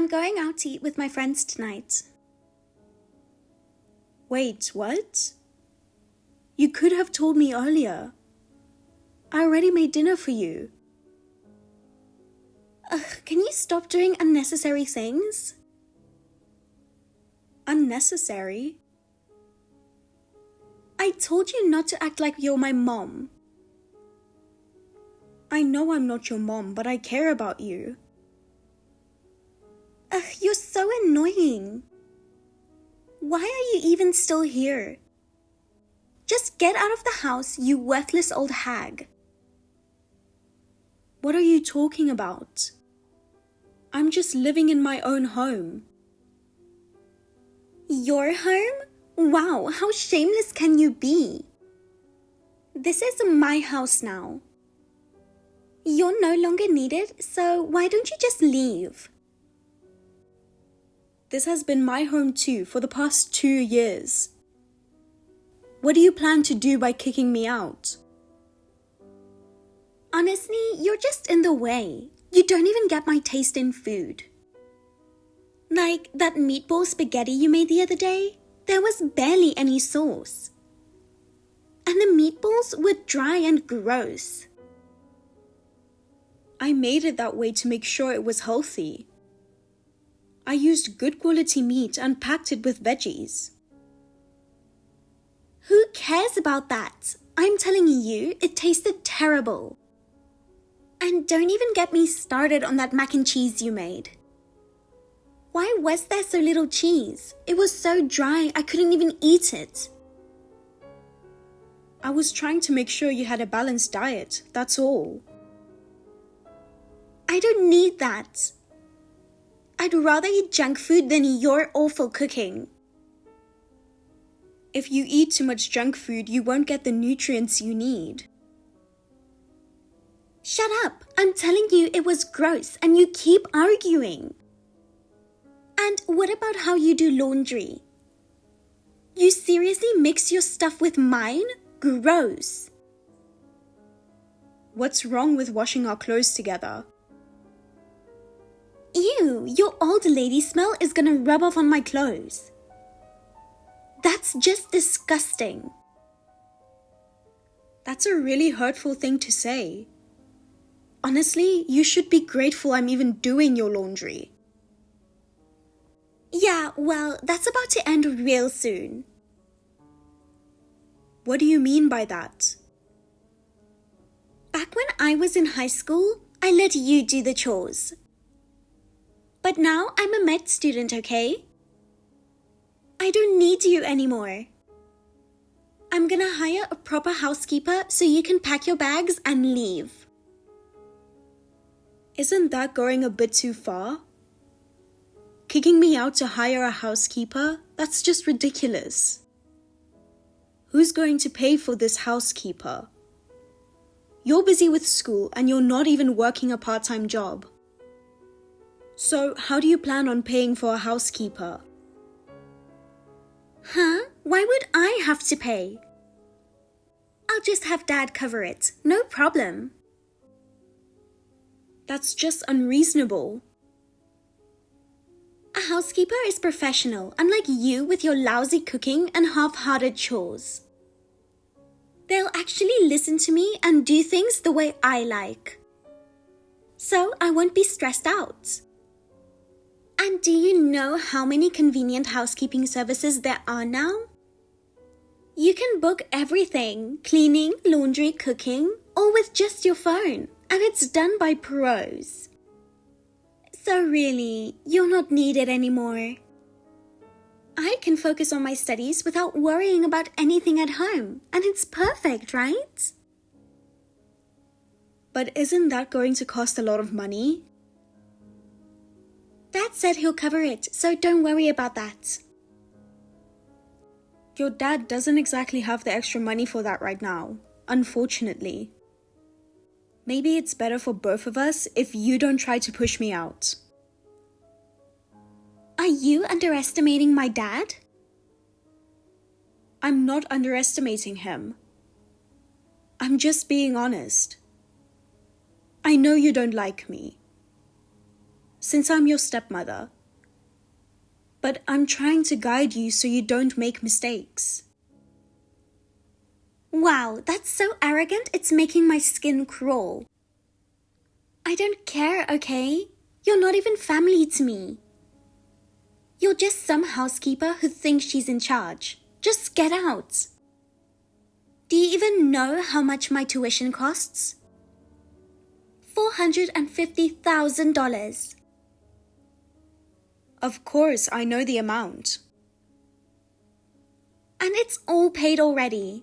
I'm going out to eat with my friends tonight. Wait, what? You could have told me earlier. I already made dinner for you. Can you stop doing unnecessary things? Unnecessary? I told you not to act like you're my mom. I know I'm not your mom, but I care about you. You're so annoying. Why are you even still here? Just get out of the house, you worthless old hag. What are you talking about? I'm just living in my own home. Your home? Wow, how shameless can you be? This is my house now. You're no longer needed, so why don't you just leave? This has been my home too for the past 2 years. What do you plan to do by kicking me out? Honestly, you're just in the way. You don't even get my taste in food. Like that meatball spaghetti you made the other day, there was barely any sauce. And the meatballs were dry and gross. I made it that way to make sure it was healthy. I used good quality meat and packed it with veggies. Who cares about that? I'm telling you, it tasted terrible. And don't even get me started on that mac and cheese you made. Why was there so little cheese? It was so dry, I couldn't even eat it. I was trying to make sure you had a balanced diet, that's all. I don't need that. I'd rather eat junk food than your awful cooking. If you eat too much junk food, you won't get the nutrients you need. Shut up! I'm telling you it was gross and you keep arguing. And what about how you do laundry? You seriously mix your stuff with mine? Gross. What's wrong with washing our clothes together? Ew, your old lady smell is gonna rub off on my clothes. That's just disgusting. That's a really hurtful thing to say. Honestly, you should be grateful I'm even doing your laundry. Yeah, well, that's about to end real soon. What do you mean by that? Back when I was in high school, I let you do the chores. But now I'm a med student, okay? I don't need you anymore. I'm gonna hire a proper housekeeper so you can pack your bags and leave. Isn't that going a bit too far? Kicking me out to hire a housekeeper? That's just ridiculous. Who's going to pay for this housekeeper? You're busy with school and you're not even working a part-time job. So how do you plan on paying for a housekeeper? Huh? Why would I have to pay? I'll just have Dad cover it. No problem. That's just unreasonable. A housekeeper is professional, unlike you with your lousy cooking and half-hearted chores. They'll actually listen to me and do things the way I like. So I won't be stressed out. And do you know how many convenient housekeeping services there are now? You can book everything, cleaning, laundry, cooking, all with just your phone, and it's done by pros. So really, you're not needed anymore. I can focus on my studies without worrying about anything at home, and it's perfect, right? But isn't that going to cost a lot of money? Dad said he'll cover it, so don't worry about that. Your dad doesn't exactly have the extra money for that right now, unfortunately. Maybe it's better for both of us if you don't try to push me out. Are you underestimating my dad? I'm not underestimating him. I'm just being honest. I know you don't like me. since I'm your stepmother. But I'm trying to guide you so you don't make mistakes. Wow, that's so arrogant, it's making my skin crawl. I don't care, okay? You're not even family to me. You're just some housekeeper who thinks she's in charge. Just get out. Do you even know how much my tuition costs? $450,000. Of course, I know the amount. And it's all paid already.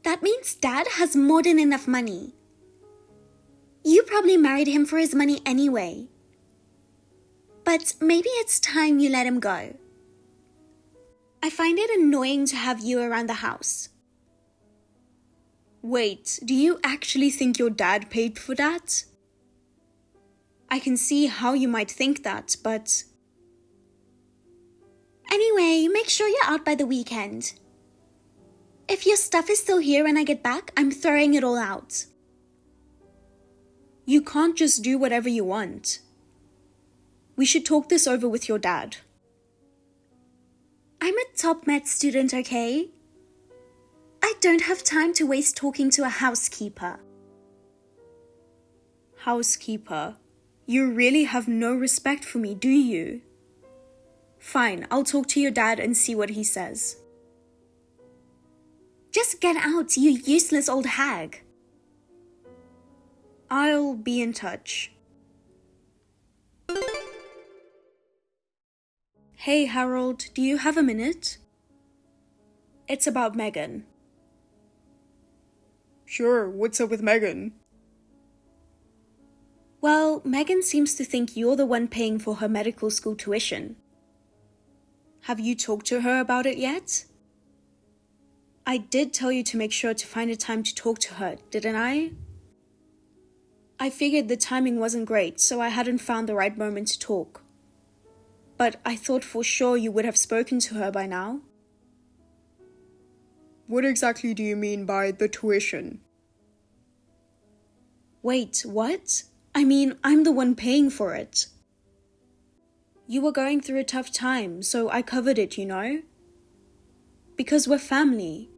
That means Dad has more than enough money. You probably married him for his money anyway. But maybe it's time you let him go. I find it annoying to have you around the house. Wait, do you actually think your dad paid for that? I can see how you might think that, but... Anyway, make sure you're out by the weekend. If your stuff is still here when I get back, I'm throwing it all out. You can't just do whatever you want. We should talk this over with your dad. I'm a top med student, okay? I don't have time to waste talking to a housekeeper. Housekeeper? You really have no respect for me, do you? Fine, I'll talk to your dad and see what he says. Just get out, you useless old hag. I'll be in touch. Hey Harold, do you have a minute? It's about Megan. Sure, what's up with Megan? Well, Megan seems to think you're the one paying for her medical school tuition. Have you talked to her about it yet? I did tell you to make sure to find a time to talk to her, didn't I? I figured the timing wasn't great, so I hadn't found the right moment to talk. But I thought for sure you would have spoken to her by now. What exactly do you mean by the tuition? Wait, what? I mean, I'm the one paying for it. You were going through a tough time, so I covered it, you know? Because we're family.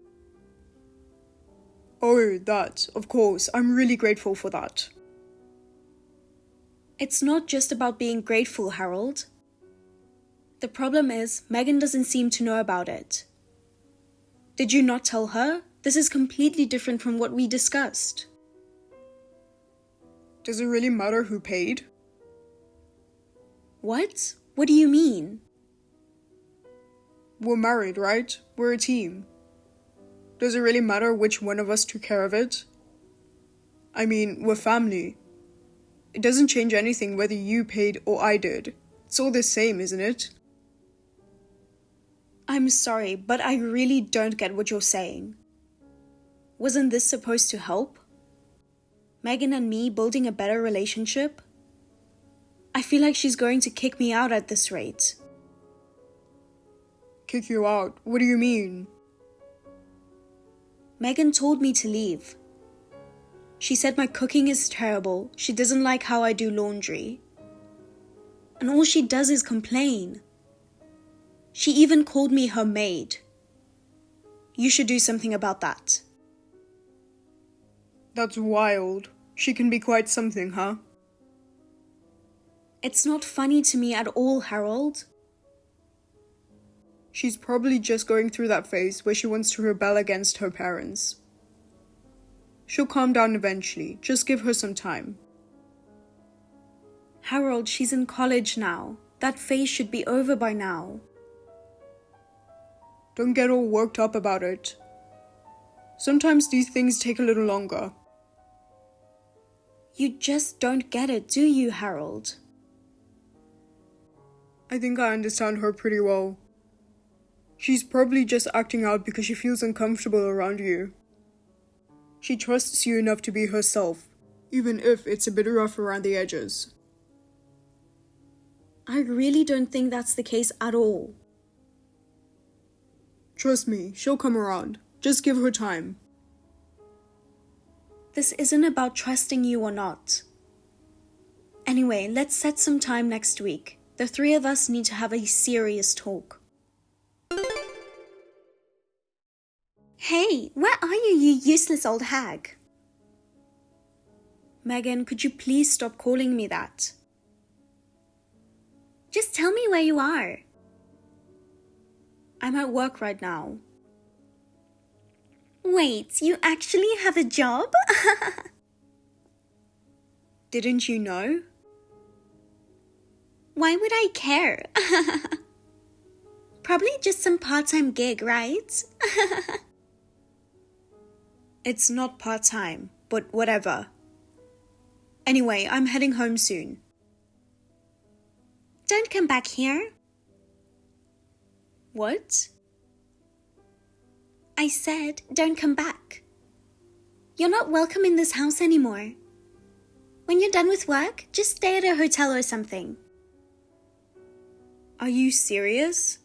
Oh, that, of course, I'm really grateful for that. It's not just about being grateful, Harold. The problem is, Megan doesn't seem to know about it. Did you not tell her? This is completely different from what we discussed. Does it really matter who paid? What? What do you mean? We're married, right? We're a team. Does it really matter which one of us took care of it? I mean, we're family. It doesn't change anything whether you paid or I did. It's all the same, isn't it? I'm sorry, but I really don't get what you're saying. Wasn't this supposed to help? Megan and me building a better relationship? I feel like she's going to kick me out at this rate. Kick you out? What do you mean? Megan told me to leave. She said my cooking is terrible, she doesn't like how I do laundry. And all she does is complain. She even called me her maid. You should do something about that. That's wild. She can be quite something, huh? It's not funny to me at all, Harold. She's probably just going through that phase where she wants to rebel against her parents. She'll calm down eventually. Just give her some time. Harold, she's in college now. That phase should be over by now. Don't get all worked up about it. Sometimes these things take a little longer. You just don't get it, do you, Harold? I think I understand her pretty well. She's probably just acting out because she feels uncomfortable around you. She trusts you enough to be herself, even if it's a bit rough around the edges. I really don't think that's the case at all. Trust me, she'll come around. Just give her time. This isn't about trusting you or not. Anyway, let's set some time next week. The three of us need to have a serious talk. Hey, where are you, you useless old hag? Megan, could you please stop calling me that? Just tell me where you are. I'm at work right now. Wait, you actually have a job? Didn't you know? Why would I care? Probably just some part-time gig, right? It's not part-time, but whatever. Anyway, I'm heading home soon. Don't come back here. What? I said, don't come back. You're not welcome in this house anymore. When you're done with work, just stay at a hotel or something. Are you serious?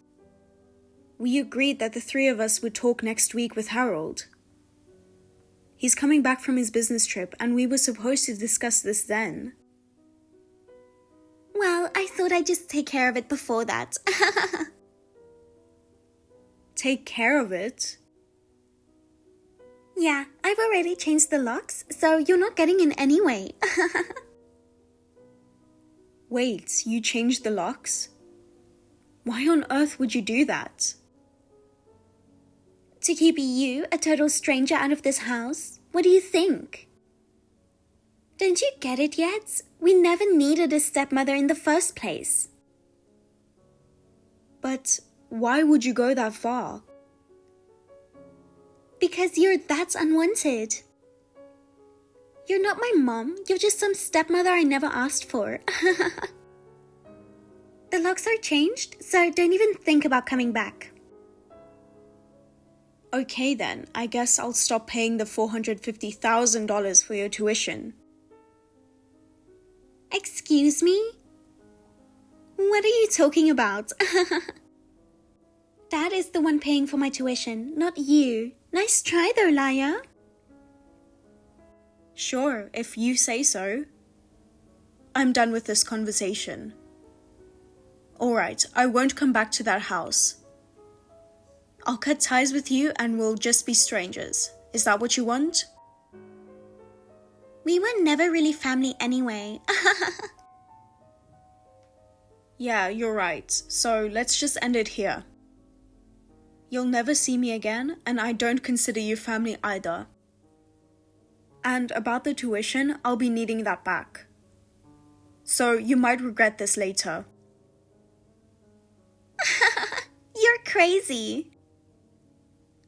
We agreed that the three of us would talk next week with Harold. He's coming back from his business trip and we were supposed to discuss this then. Well, I thought I'd just take care of it before that. Take care of it? Yeah, I've already changed the locks, so you're not getting in anyway. Wait, you changed the locks? Why on earth would you do that? To keep you, a total stranger, out of this house? What do you think? Don't you get it yet? We never needed a stepmother in the first place. But why would you go that far? Because you're that unwanted. You're not my mom, you're just some stepmother I never asked for. The locks are changed, so don't even think about coming back. Okay then, I guess I'll stop paying the $450,000 for your tuition. Excuse me? What are you talking about? Dad is the one paying for my tuition, not you. Nice try though, liar. Sure, if you say so. I'm done with this conversation. Alright, I won't come back to that house. I'll cut ties with you and we'll just be strangers. Is that what you want? We were never really family anyway. Yeah, you're right. So let's just end it here. You'll never see me again, and I don't consider you family either. And about the tuition, I'll be needing that back. So you might regret this later. You're crazy.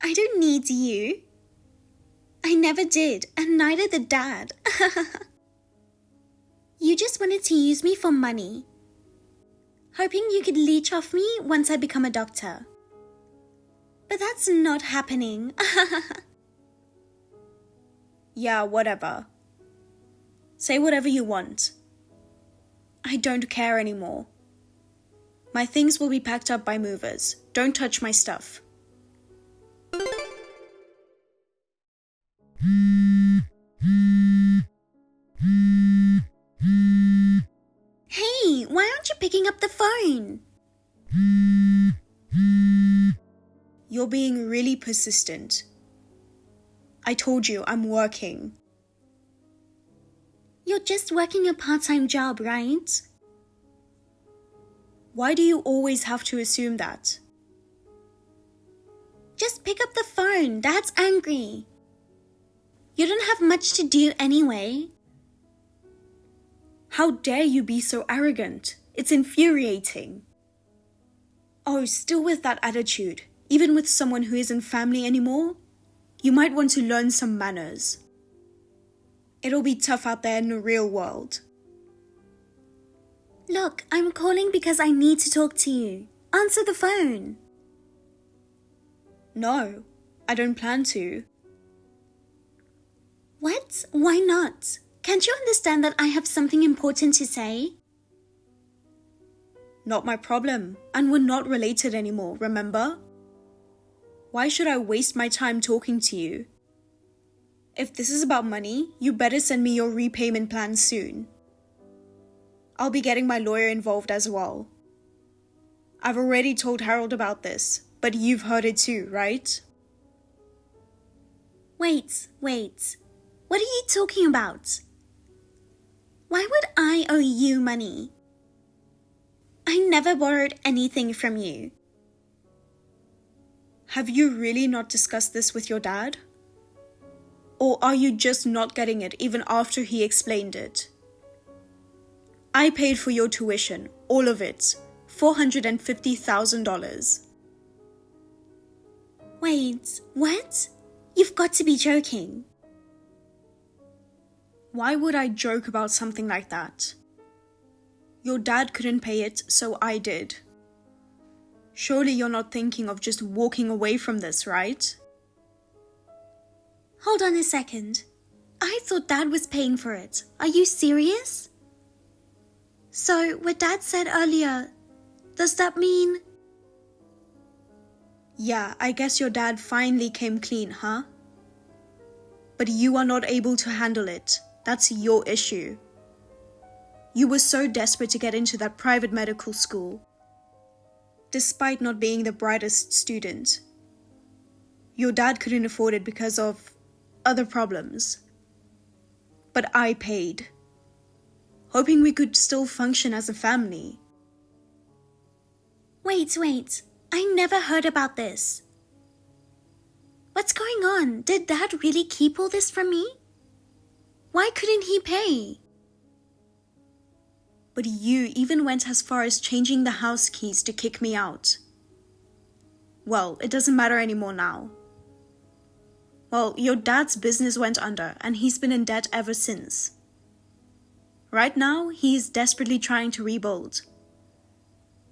I don't need you. I never did, and neither did Dad. You just wanted to use me for money, hoping you could leech off me once I become a doctor. But that's not happening. Yeah, whatever. Say whatever you want. I don't care anymore. My things will be packed up by movers. Don't touch my stuff. Hey, why aren't you picking up the phone? You're being really persistent. I told you I'm working. You're just working a part-time job, right? Why do you always have to assume that? Just pick up the phone. Dad's angry. You don't have much to do anyway. How dare you be so arrogant? It's infuriating. Oh, still with that attitude, even with someone who isn't family anymore? You might want to learn some manners. It'll be tough out there in the real world. Look, I'm calling because I need to talk to you. Answer the phone. No, I don't plan to. What? Why not? Can't you understand that I have something important to say? Not my problem, and we're not related anymore, remember? Why should I waste my time talking to you? If this is about money, you better send me your repayment plan soon. I'll be getting my lawyer involved as well. I've already told Harold about this, but you've heard it too, right? Wait. What are you talking about? Why would I owe you money? I never borrowed anything from you. Have you really not discussed this with your dad? Or are you just not getting it even after he explained it? I paid for your tuition, all of it, $450,000. Wait, what? You've got to be joking. Why would I joke about something like that? Your dad couldn't pay it, so I did. Surely you're not thinking of just walking away from this, right? Hold on a second. I thought Dad was paying for it. Are you serious? So, what Dad said earlier, does that mean... Yeah, I guess your dad finally came clean, huh? But you are not able to handle it. That's your issue. You were so desperate to get into that private medical school, despite not being the brightest student. Your dad couldn't afford it because of other problems. But I paid, hoping we could still function as a family. Wait. I never heard about this. What's going on? Did Dad really keep all this from me? Why couldn't he pay? But you even went as far as changing the house keys to kick me out. Well, it doesn't matter anymore now. Well, your dad's business went under and he's been in debt ever since. Right now, he's desperately trying to rebuild.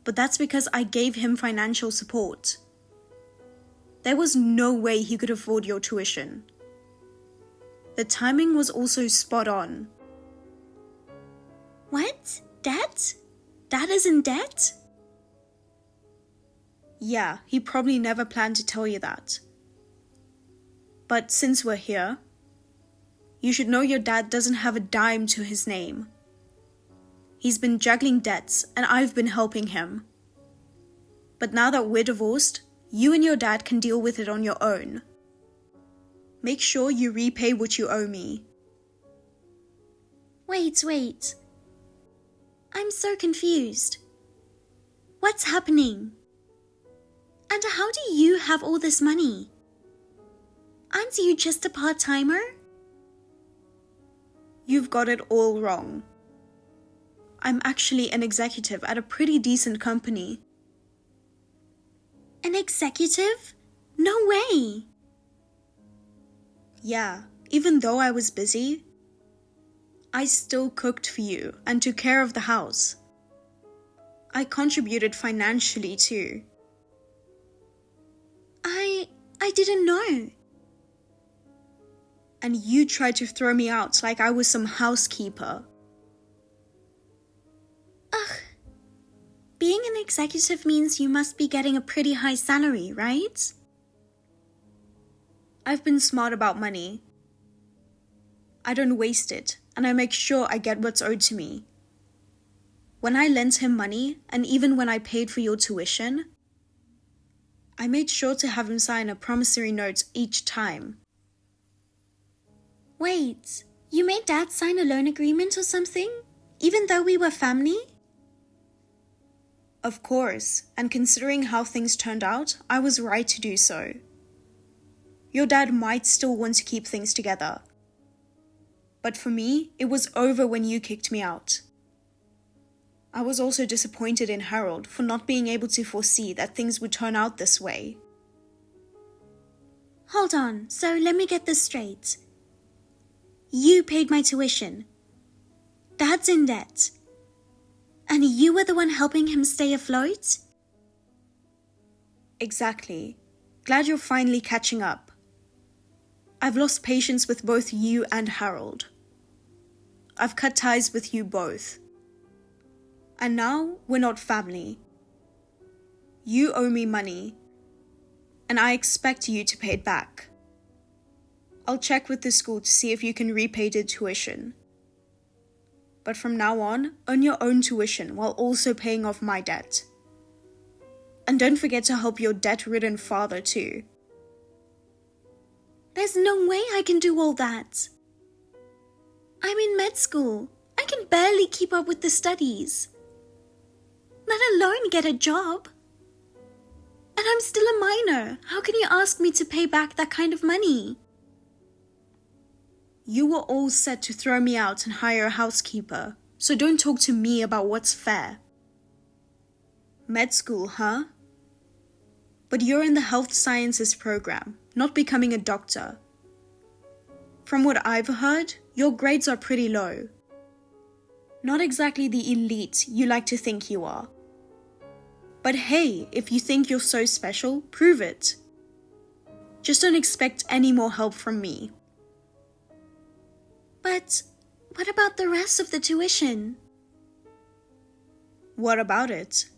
But that's because I gave him financial support. There was no way he could afford your tuition. The timing was also spot on. What? Debt? Dad is in debt? Yeah, he probably never planned to tell you that. But since we're here, you should know your dad doesn't have a dime to his name. He's been juggling debts and I've been helping him. But now that we're divorced, you and your dad can deal with it on your own. Make sure you repay what you owe me. Wait. I'm so confused. What's happening? And how do you have all this money? Aren't you just a part-timer? You've got it all wrong. I'm actually an executive at a pretty decent company. An executive? No way! Yeah, even though I was busy, I still cooked for you and took care of the house. I contributed financially too. I didn't know. And you tried to throw me out like I was some housekeeper. Ugh. Being an executive means you must be getting a pretty high salary, right? I've been smart about money. I don't waste it, and I make sure I get what's owed to me. When I lent him money, and even when I paid for your tuition, I made sure to have him sign a promissory note each time. Wait, you made Dad sign a loan agreement or something? Even though we were family? Of course, and considering how things turned out, I was right to do so. Your dad might still want to keep things together. But for me, it was over when you kicked me out. I was also disappointed in Harold for not being able to foresee that things would turn out this way. Hold on, so let me get this straight. You paid my tuition. Dad's in debt. And you were the one helping him stay afloat? Exactly. Glad you're finally catching up. I've lost patience with both you and Harold. I've cut ties with you both. And now we're not family. You owe me money, and I expect you to pay it back. I'll check with the school to see if you can repay the tuition. But from now on, earn your own tuition while also paying off my debt. And don't forget to help your debt-ridden father too. There's no way I can do all that. I'm in med school. I can barely keep up with the studies, let alone get a job. And I'm still a minor. How can you ask me to pay back that kind of money? You were all set to throw me out and hire a housekeeper, so don't talk to me about what's fair. Med school, huh? But you're in the health sciences program, not becoming a doctor. From what I've heard, your grades are pretty low. Not exactly the elite you like to think you are. But hey, if you think you're so special, prove it. Just don't expect any more help from me. But what about the rest of the tuition? What about it?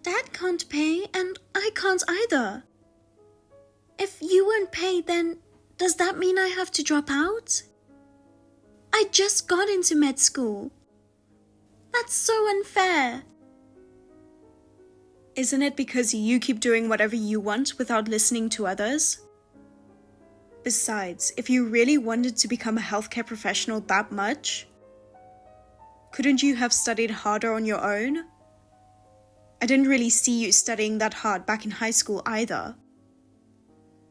Dad can't pay and I can't either. If you won't pay, then does that mean I have to drop out? I just got into med school. That's so unfair. Isn't it because you keep doing whatever you want without listening to others? Besides, if you really wanted to become a healthcare professional that much, couldn't you have studied harder on your own? I didn't really see you studying that hard back in high school either.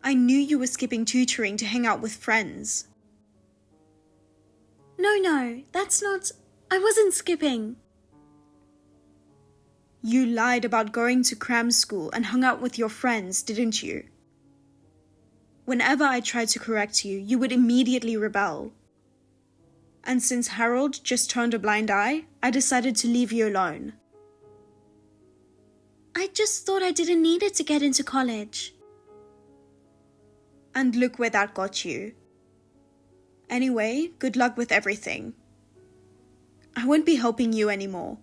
I knew you were skipping tutoring to hang out with friends. No, that's not... I wasn't skipping. You lied about going to cram school and hung out with your friends, didn't you? Whenever I tried to correct you, you would immediately rebel. And since Harold just turned a blind eye, I decided to leave you alone. I just thought I didn't need it to get into college. And look where that got you. Anyway, good luck with everything. I won't be helping you anymore.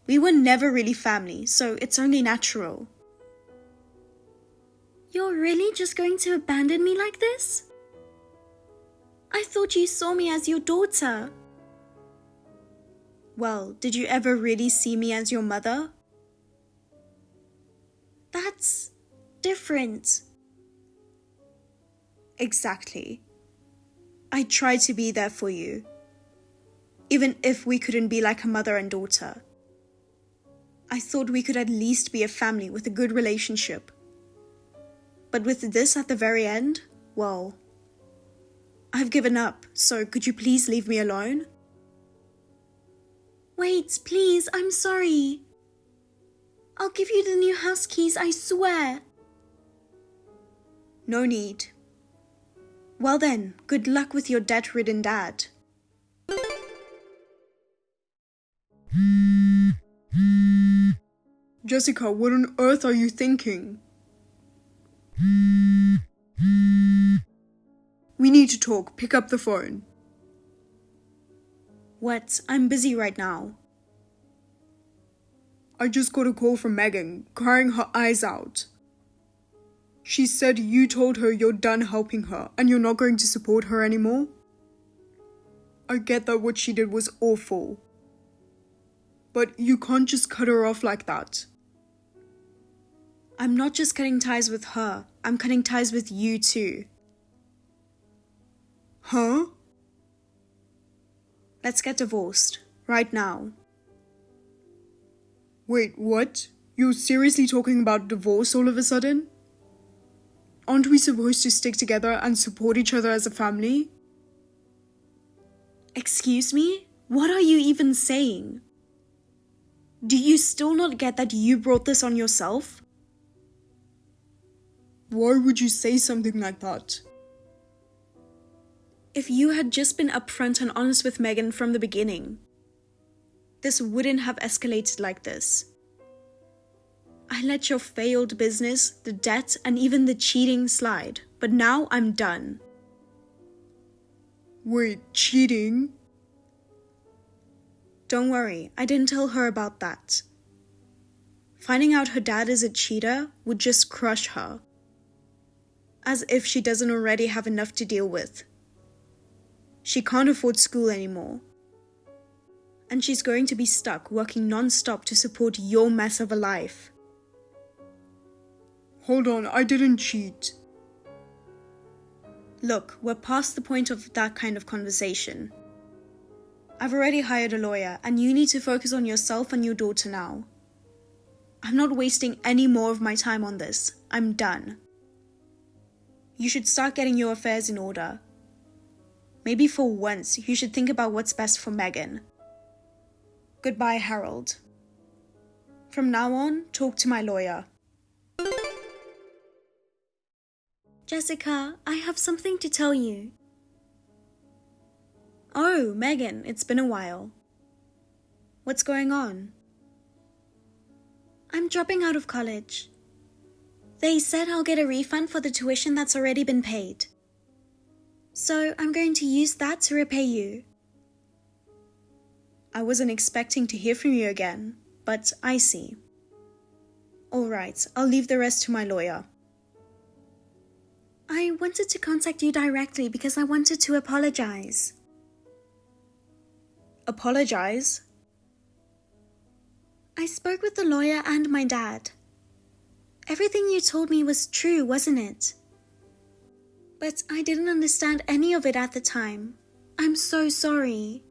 We were never really family, so it's only natural. You're really just going to abandon me like this? I thought you saw me as your daughter. Well, did you ever really see me as your mother? That's different. Exactly. I tried to be there for you, even if we couldn't be like a mother and daughter. I thought we could at least be a family with a good relationship. But with this at the very end, well, I've given up, so could you please leave me alone? Wait, please, I'm sorry. I'll give you the new house keys, I swear. No need. Well then, good luck with your debt-ridden dad. Jessica, what on earth are you thinking? We need to talk. Pick up the phone. What? I'm busy right now. I just got a call from Megan, crying her eyes out. She said you told her you're done helping her and you're not going to support her anymore. I get that what she did was awful. But you can't just cut her off like that. I'm not just cutting ties with her, I'm cutting ties with you too. Huh? Let's get divorced, right now. Wait, what? You're seriously talking about divorce all of a sudden? Aren't we supposed to stick together and support each other as a family? Excuse me? What are you even saying? Do you still not get that you brought this on yourself? Why would you say something like that? If you had just been upfront and honest with Megan from the beginning, this wouldn't have escalated like this. I let your failed business, the debt, and even the cheating slide, but now I'm done. Wait, cheating? Don't worry, I didn't tell her about that. Finding out her dad is a cheater would just crush her. As if she doesn't already have enough to deal with. She can't afford school anymore. And she's going to be stuck working non-stop to support your mess of a life. Hold on, I didn't cheat. Look, we're past the point of that kind of conversation. I've already hired a lawyer, and you need to focus on yourself and your daughter now. I'm not wasting any more of my time on this. I'm done. You should start getting your affairs in order. Maybe for once, you should think about what's best for Megan. Goodbye, Harold. From now on, talk to my lawyer. Jessica, I have something to tell you. Oh, Megan, it's been a while. What's going on? I'm dropping out of college. They said I'll get a refund for the tuition that's already been paid. So I'm going to use that to repay you. I wasn't expecting to hear from you again, but I see. All right, I'll leave the rest to my lawyer. I wanted to contact you directly because I wanted to apologize. Apologize? I spoke with the lawyer and my dad. Everything you told me was true, wasn't it? But I didn't understand any of it at the time. I'm so sorry.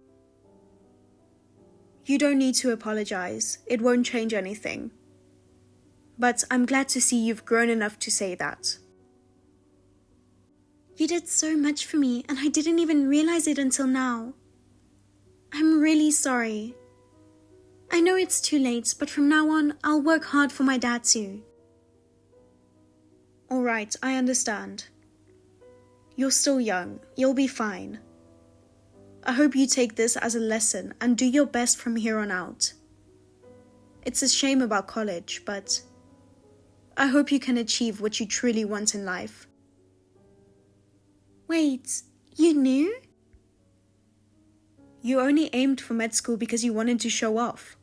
You don't need to apologize. It won't change anything. But I'm glad to see you've grown enough to say that. You did so much for me, and I didn't even realize it until now. I'm really sorry. I know it's too late, but from now on, I'll work hard for my dad too. All right, I understand. You're still young. You'll be fine. I hope you take this as a lesson and do your best from here on out. It's a shame about college, but I hope you can achieve what you truly want in life. Wait, you knew? You only aimed for med school because you wanted to show off.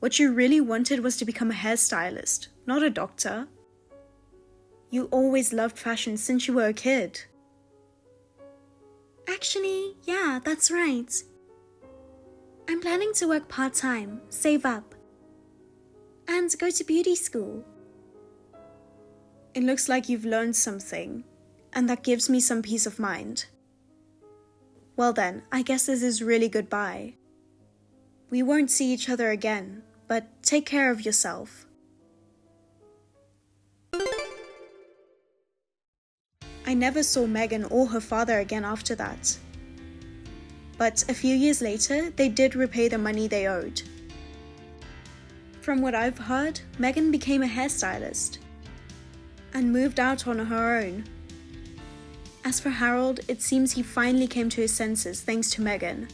What you really wanted was to become a hairstylist, not a doctor. You always loved fashion since you were a kid. Actually, yeah, that's right. I'm planning to work part-time, save up, and go to beauty school. It looks like you've learned something, and that gives me some peace of mind. Well then, I guess this is really goodbye. We won't see each other again, but take care of yourself. I never saw Megan or her father again after that. But a few years later, they did repay the money they owed. From what I've heard, Megan became a hairstylist and moved out on her own. As for Harold, it seems he finally came to his senses thanks to Megan.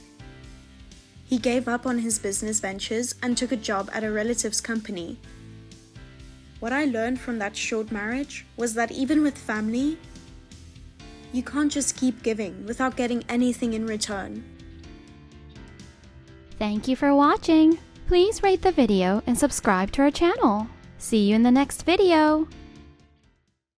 He gave up on his business ventures and took a job at a relative's company. What I learned from that short marriage was that even with family, you can't just keep giving without getting anything in return. Thank you for watching. Please rate the video and subscribe to our channel. See you in the next video.